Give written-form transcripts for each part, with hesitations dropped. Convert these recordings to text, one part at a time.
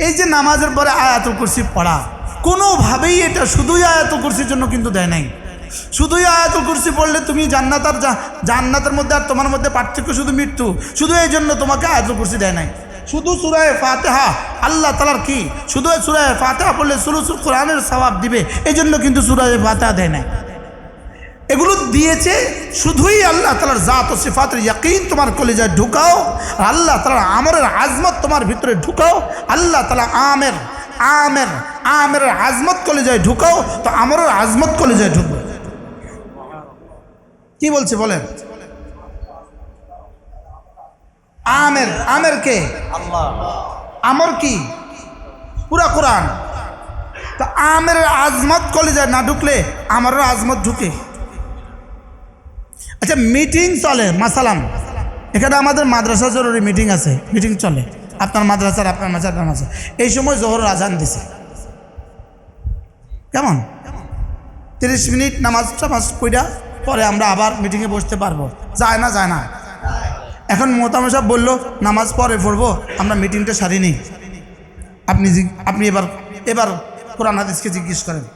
এই যে নামাজের পরে আয়াতুল কুরসি পড়া, কোনোভাবেই এটা শুধুই আয়াতুল কুরসির জন্য কিন্তু দেয় নাই। শুধুই আয়াতুল কুরসি পড়লে তুমি জান্নাতের মধ্যে আর তোমার মধ্যে পার্থক্য শুধু মৃত্যু, শুধু এই জন্য তোমাকে আয়াতুল কুরসি দেয় নাই। শুধু সূরা ফাতিহা আল্লাহ তাআলার কি, শুধু সূরা ফাতিহা পড়লে সুলুসুল কোরআনের সওয়াব দিবে, এই জন্য কিন্তু সূরা ফাতিহা দেয় নাই। এগুলো দিয়েছে শুধুই আল্লাহ তাআলার জাত ও সিফাতের ইয়াকিন তোমার কলিজায় ঢুকাও, আর আল্লাহ তাআলার আমরের আজমত তোমার ভিতরে ঢুকাও। আল্লাহ তাআলা আমের আজমত কলিজায় ঢুকাও, তো আমরের আজমত কলিজায় ঢুকবে। কি বলছে বলেন? আমের কে? আল্লাহ। আমর কি? পুরা কোরআন। তো আমের আজমত কলিজায় না ঢুকলে আমরের আজমত ঢুকে। আচ্ছা, মিটিং চলে, মাসালাম এখানে আমাদের মাদ্রাসা জরুরি মিটিং আছে, মিটিং চলে, আপনার মাদ্রাসার আপনার মাদ্রাসা, এই সময় জোহরের আজান দিছে, কেমন 30 মিনিট নামাজ পড়া পরে আমরা আবার মিটিংয়ে বসতে পারবো? যায় না। এখন মোহতামিম সাহেব বললো নামাজ পরে পড়বো, আমরা মিটিংটা সারি নেই। আপনি এবার কোরআন হাদিসকে জিজ্ঞেস করেন।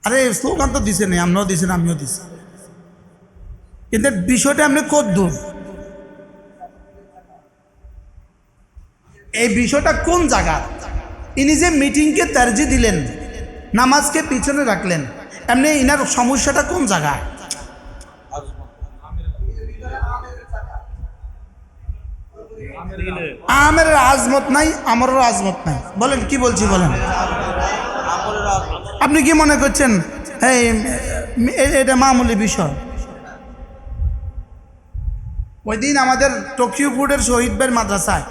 আরে স্লোগান তো দিছে নেই, আমরাও দিছেন, আমিও দিছি, কিন্তু বিষয়টা আপনি কদ্দূর, এই বিষয়টা কোন জায়গা? ইনি যে মিটিংকে তারজি দিলেন, নামাজকে পিছনে রাখলেন, এমনি ইনার সমস্যাটা কোন জায়গায়? আমের আজমত নাই, আমরের আজমত নাই। বলেন কি বলছি বলেন? আপনি কি মনে করছেন এটা মামুলি বিষয়? ওই দিন আমাদের টকিওপুরের শহীদ ভাইয়ের মাদ্রাসায়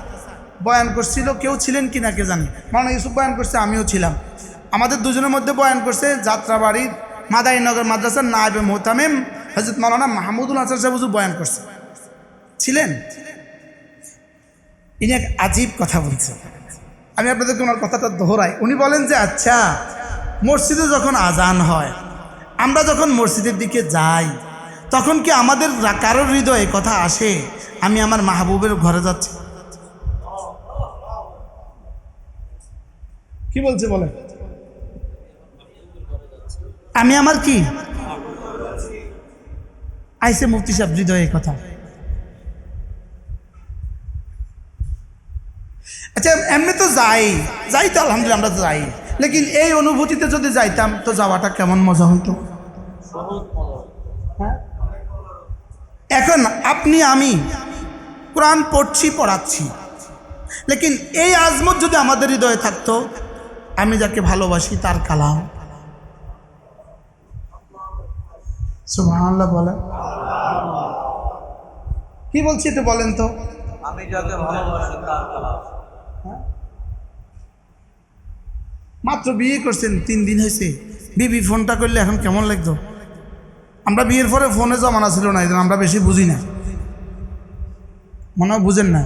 বয়ান করছিল, কেউ ছিলেন কিনা কে জানি, মাওলানা ইউসুফ বয়ান করছে, আমিও ছিলাম। আমাদের দুজনের মধ্যে বয়ান করছে যাত্রাবাড়ির মাদারীনগর মাদ্রাসার নায়েবে মোহতামিম হযরত মাওলানা মাহমুদুল হাসান সাহেব হুজুর বয়ান করছে, ছিলেন। ইনি এক আজীব কথা বলছেন, আমি আপনাদেরকে ওনার কথাটা দোহরাই। উনি বলেন যে আচ্ছা, মসজিদে যখন আজান হয়, আমরা যখন মসজিদের দিকে যাই, তখন কি আমাদের কারোর হৃদয়ে কথা আসে আমি আমার মাহবুবের ঘরে যাচ্ছি? কি বলছে বলে? আমি আমার কি আইসে মুফতি সাহেব হৃদয়ে কথা? আচ্ছা, এমনি তো যাই তো আলহামদুলিল্লাহ, আমরা তো যাই, লেকিন এই অনুভূতিতে যদি যাইতাম তো যাওয়াটা কেমন মজা হতো। এখন আপনি আমি কোরআন পড়ছি, পড়াচ্ছি, লেকিন এই আজমত যদি আমাদের হৃদয়ে থাকতো, আমি যাকে ভালোবাসি তার কালাম, সুবহানাল্লাহ বলেন। কি বলছি একটু বলেন তো? আমি যাকে ভালোবাসি তার কালাম। মাত্র বিয়ে করছেন 3 দিন হয়েছে, বিবি ফোনটা করলে এখন কেমন লাগতো? আমরা বিয়ের পরে ফোনে জমানা ছিল না, এই জন্য আমরা বেশি বুঝি না, মনে হয় বুঝেন না।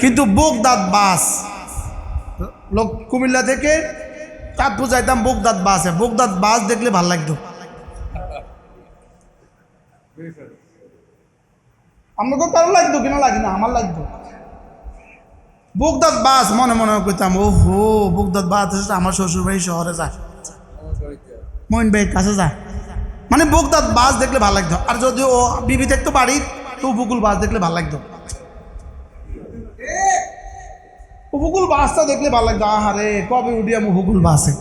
কিন্তু বোগদাদ বাস, লোক কুমিল্লা থেকে চাঁদপুর যাইতাম, বোগদাদ বাস দেখলে ভাল লাগতো। আমাকে কারো লাগতো কিনা লাগে না, আমার লাগতো। বোগদাদ বাস মনে মনে করতাম, ও হো বোগদাদ বাস আমার শ্বশুর ভাই শহরে যায়, মইন ভাইয়ের কাছে যায়, মানে বোগদাদ বাস দেখলে ভালো লাগতো। আর যদি ও বিবি দেখতো বাড়ির, তো উপকূল বাস দেখলে ভালো লাগতো। উপকূল বাসটা দেখলে ভালো লাগতো, আহারে কবে উঠি আমি উপকূল বাসে।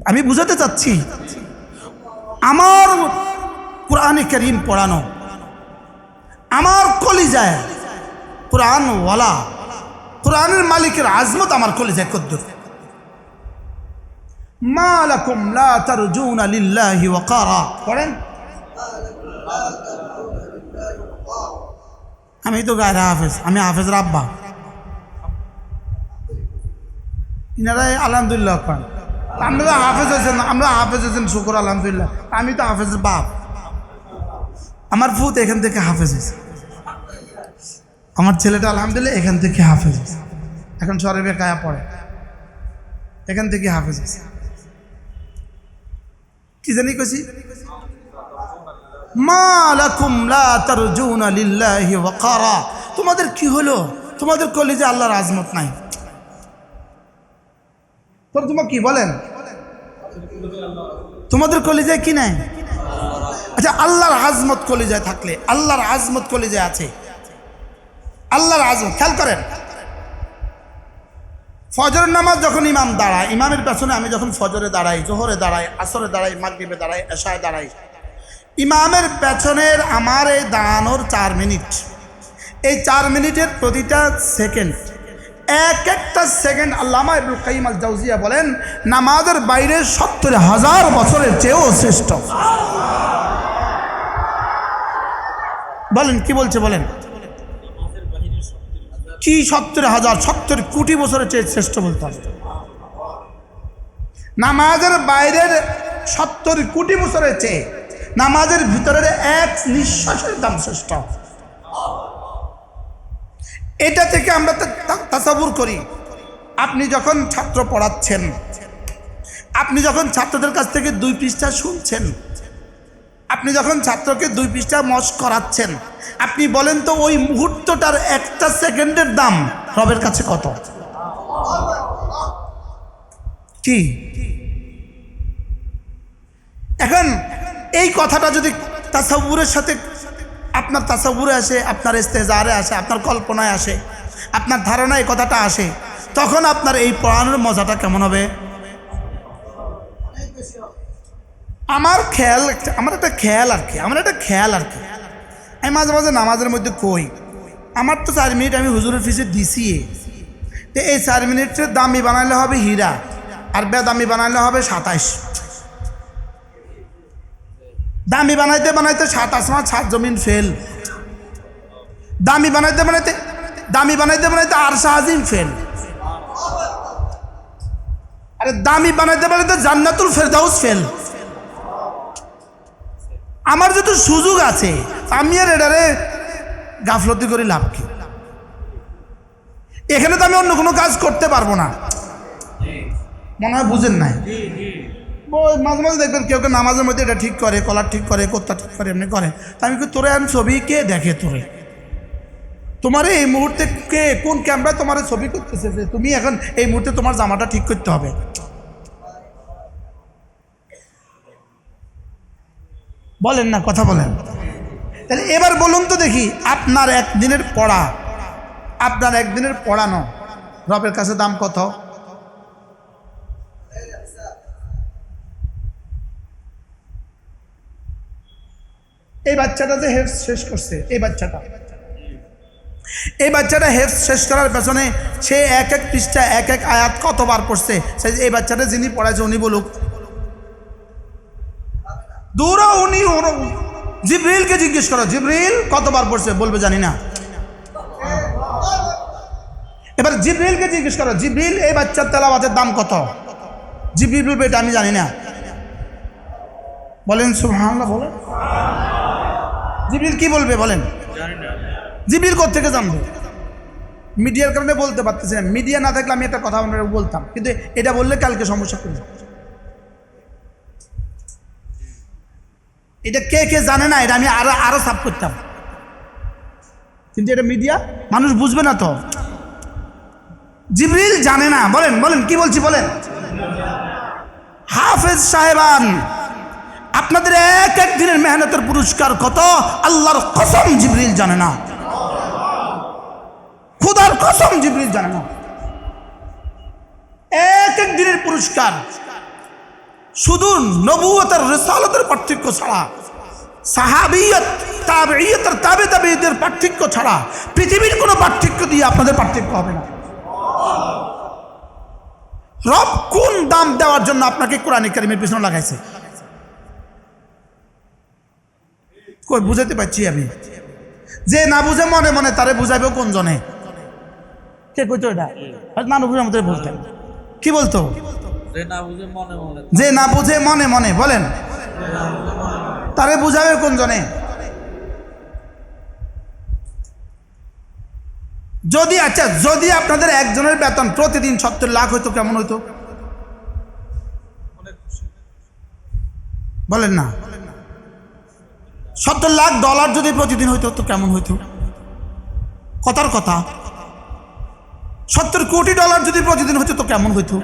আমি বুঝাতে চাচ্ছি, আমার কোরআনে কারীম পড়ানো, আমার কলিজায় কোরআনওয়ালা, কোরআনের মালিকের আজমত আমার কলিজায় কদ্দুর। মা লাকুম লা তারজুনা লিল্লাহি ওয়াকারা, পড়েন। আমি তো গায়রা হাফেজ, আমি হাফেজের আব্বা, ইনারাই আলহামদুলিল্লাহ করেন। আমরা হাফেজ হয়েছেন, শুকর আলহামদুলিল্লাহ। আমি তো হাফেজের বাপ, আমার ফুত এখান থেকে হাফেজ হয়েছে, আমার ছেলেটা আলহামদুলিল্লাহ এখান থেকে হাফেজ হয়েছে, এখন শরীফে কায়া পড়ে, এখান থেকে হাফেজ হয়েছে। কি জানি কইছি? মা লাকুম লা তারজুনা লিল্লাহি ওয়াকারা, তোমাদের কি হলো? তোমাদের কলিজে আল্লাহর আজমত নাই। তর্জমা কি বলেন? তোমাদের কলিজায় কি নাই? আচ্ছা, আল্লাহর আজমত কলিজায় থাকলে, আল্লাহর আজমত কলিজায় আছে, আল্লাহর আজমত খেয়াল করেন। ফজরের নামাজ যখন ইমাম দাঁড়ায়, ইমামের পেছনে আমি যখন ফজরে দাঁড়াই, জোহরে দাঁড়াই, আসরে দাঁড়াই, মাগরিবে দাঁড়াই, এশায় দাঁড়াই, ইমামের পেছনের আমার এই দাঁড়ানোর 4 মিনিট, এই 4 মিনিটের প্রতিটা সেকেন্ড, এক একটা সেকেন্ড আল্লামা ইবনুল কাইয়িম আল জাওজিয়া বলেন নামাজের বাইরে 70,000 বছরের চেয়েও শ্রেষ্ঠ। বলেন কি বলছে? বলেন কি 70,000, 70 কোটি বছরের চেয়ে শ্রেষ্ঠ বলতে হবে। নামাজের বাইরের 70 কোটি বছরের চেয়ে নামাজের ভিতরের এক নিঃশ্বাসের দাম শ্রেষ্ঠ। এটা থেকে আমরা তাসাব্বুর করি। আপনি যখন ছাত্র পড়াচ্ছেন, আপনি যখন ছাত্রদের কাছ থেকে 2 পৃষ্ঠা শুনছেন, আপনি যখন ছাত্রকে 2 পৃষ্ঠা মস্ক করাচ্ছেন, আপনি বলেন তো ওই মুহূর্তটার একটা সেকেন্ডের দাম রবের কাছে কত? কি এখন এই কথাটা যদি তাসাব্বুরের সাথে আপনার তাসাব্বুরে আসে, আপনার ইস্তেজারে আসে, আপনার কল্পনায় আসে, আপনার ধারণায় কথাটা আসে, তখন আপনার এই পড়ানোর মজাটা কেমন হবে? আমার একটা খেয়াল আর কি আমি মাঝে মাঝে নামাজের মধ্যে কই, আমার তো 4 মিনিট আমি হুজুরের ফিসে দিছি, তো এই 4 মিনিটের দামি বানাইলে হবে হীরা, আর বেদামি বানাইলে হবে 27। দামি বানাইতে বানাইতে 7 আসমান 7 জমিন ফেল, দামি বানাইতে বানাইতে আরশে আজিম ফেল, আরে দামি বানাইতে বানাইতে জান্নাতুল ফেরদাউস ফেল। আমার যত সুযোগ আছে আমি আর এটারে গাফলতি করে লাভ কি? এখানে তো আমি অন্য কোনো কাজ করতে পারবো না, মনে হয় বুঝেন নাই। মাঝে মাঝে দেখবেন কেউ কেউ নামাজের মধ্যে এটা ঠিক করে, কলার ঠিক করে, কোত্তা ঠিক করে, এমনি করে। তা আমি তোরে আমি ছবি কে দেখে? তোমার এই মুহূর্তে কে কোন ক্যামেরায় তোমার ছবি করতেছে যে তুমি এখন এই মুহূর্তে তোমার জামাটা ঠিক করতে হবে? বলেন না, কথা বলেন। তাহলে এবার বলুন তো দেখি, আপনার একদিনের পড়ানো রবের কাছে দাম কত? এই বাচ্চাটা যে হেফজ শেষ করছে, এই বাচ্চাটা হেফজ শেষ করার পেছনে সে এক এক পৃষ্ঠা এক এক আয়াত কতবার পড়ছে, এই বাচ্চাটা যিনি পড়াইছে উনি বলুক। দূরা উনি জিবরিলকে জিজ্ঞেস করো, জিবরিল কতবার পড়ছে? বলবে জানি না। এবার জিবরিলকে জিজ্ঞেস করো, জিবরিল এই বাচ্চার তেলাওয়াতের দাম কত? জিবরিল বলবে এটা আমি জানি না। বলেন সুবহানাল্লাহ, বলেন। জিবরিল কি বলবে? বলেন। জিবরিল কোত্থেকে জানবে? মিডিয়ার কারণে বলতে পারতেছি না। মিডিয়া না থাকলে আমি একটা কথা বলতাম, কিন্তু এটা বললে কালকে সমস্যা করবে। এটা কে কে জানে না, এটা আমি আরো সাফ করতাম, কিন্তু এটা মিডিয়া মানুষ বুঝবে না তো। জিবরিল জানে না। বলেন বলেন কি বলছি বলেন। হাফেজ সাহেবান, আপনাদের এক এক দিনের মেহনতের পুরস্কার কত আল্লাহর কসম জিবরিল জানে না, খোদার কসম জিবরিল জানে না। এক এক দিনের পুরস্কার শুধু নবুয়তের রিসালাতের পার্থক্য ছাড়া, সাহাবিয়ত তাবেঈয়তের তাবেঈদের পার্থক্য ছাড়া পৃথিবীর কোনো পার্থক্য দিয়ে আপনাদের পার্থক্য হবে না। রব কোন দাম দেওয়ার জন্য আপনাকে কোরআনে কারীমের পিছনে লাগাইছে? কই বুঝাতে পারছি আমি? যে না বুঝে মনে মনে তারে বুঝাইবেও কোন জনে? কে কইতো এটা? না বুঝে আমাদের বলতেন, কি বলতো? যে না বুঝে মনে মনে, বলেন, তারে বুঝাবে কোন জনে? যদি আপনাদের একজনের বেতন প্রতিদিন 70 লাখ হইতো কেমন হইতো? বলেন না। $70 লাখ যদি প্রতিদিন হইতো তো কেমন হইতো? কথার কথা। 70 কোটি ডলার যদি প্রতিদিন হতো তো কেমন হইতো?